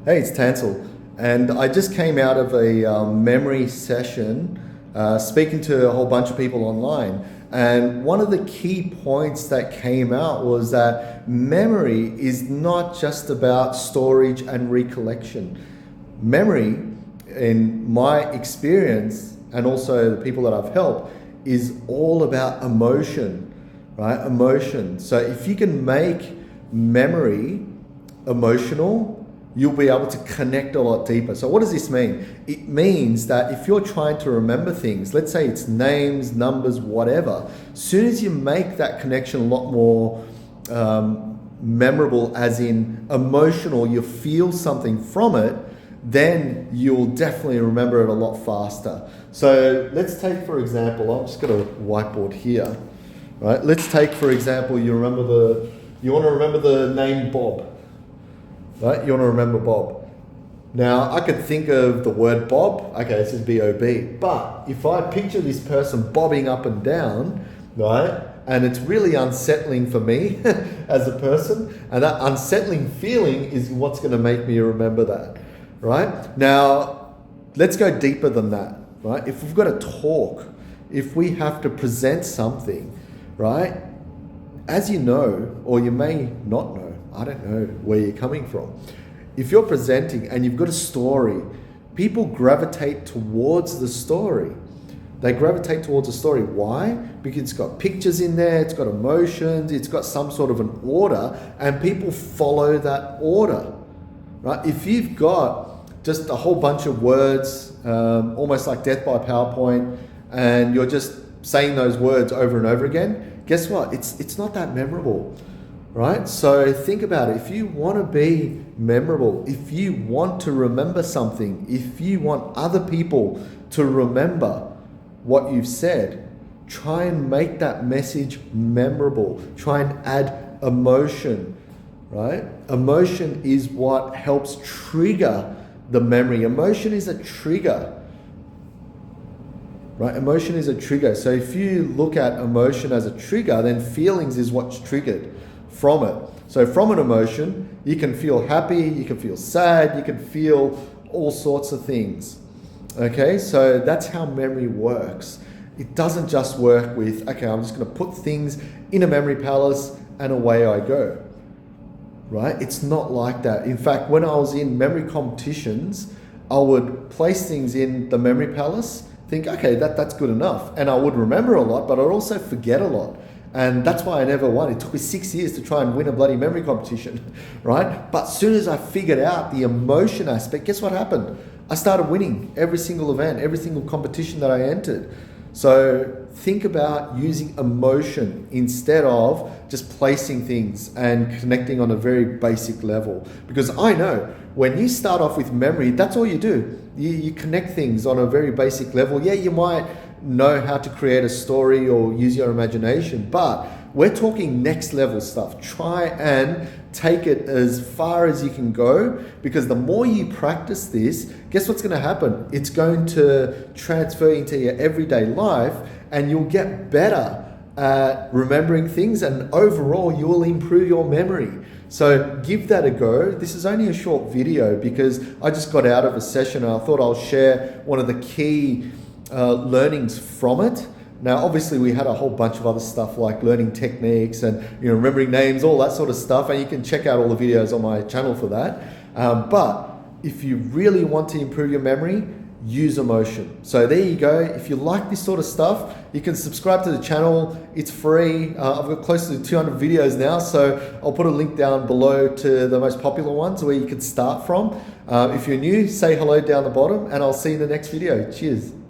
Hey, it's Tansel, and I just came out of a memory session speaking to a whole bunch of people online. And one of the key points that came out was that memory is not just about storage and recollection. Memory, in my experience, and also the people that I've helped, is all about emotion, right? Emotion. So if you can make memory emotional, you'll be able to connect a lot deeper. So what does this mean? It means that if you're trying to remember things, let's say it's names, numbers, whatever, as soon as you make that connection a lot more memorable, as in emotional, you feel something from it, then you'll definitely remember it a lot faster. So let's take, for example, I'm just got a whiteboard here, right? Let's take, for example, you want to remember the name Bob. Right? You want to remember Bob. Now, I could think of the word Bob. Okay, this is B-O-B. But if I picture this person bobbing up and down, right? And it's really unsettling for me as a person. And that unsettling feeling is what's going to make me remember that, right? Now, let's go deeper than that, right? If we've got to talk, if we have to present something, right? As you know, or you may not know, I don't know where you're coming from. If you're presenting and you've got a story, people gravitate towards the story. They gravitate towards the story. Why? Because it's got pictures in there, it's got emotions, it's got some sort of an order, and people follow that order, right? If you've got just a whole bunch of words, almost like death by PowerPoint, and you're just saying those words over and over again, guess what? It's not that memorable. Right? So think about it. If you want to be memorable, if you want to remember something, if you want other people to remember what you've said, try and make that message memorable. Try and add emotion, right? Emotion is what helps trigger the memory. Emotion is a trigger, right? Emotion is a trigger. So if you look at emotion as a trigger, then feelings is what's triggered from it. So from an emotion, you can feel happy, you can feel sad, you can feel all sorts of things. Okay, so that's how memory works. It doesn't just work with, okay, I'm just going to put things in a memory palace and away I go. Right? It's not like that. In fact, when I was in memory competitions, I would place things in the memory palace, think, okay, that's good enough. And I would remember a lot, but I'd also forget a lot. And that's why I never won. It took me 6 years to try and win a bloody memory competition, right? But as soon as I figured out the emotion aspect, guess what happened? I started winning every single event, every single competition that I entered. So think about using emotion instead of just placing things and connecting on a very basic level. Because I know when you start off with memory, that's all you do. You connect things on a very basic level. Yeah, you might know how to create a story or use your imagination, but we're talking next level stuff. Try and take it as far as you can go, because the more you practice this, guess what's going to happen? It's going to transfer into your everyday life, and you'll get better at remembering things, and overall you will improve your memory. So give that a go. This is only a short video because I just got out of a session and I thought I'll share one of the key learnings from it. Now, obviously, we had a whole bunch of other stuff like learning techniques and remembering names, all that sort of stuff, and you can check out all the videos on my channel for that. But if you really want to improve your memory, use emotion. So there you go. If you like this sort of stuff, you can subscribe to the channel. It's free. I've got close to 200 videos now, so I'll put a link down below to the most popular ones where you can start from. If you're new, say hello down the bottom, and I'll see you in the next video. Cheers.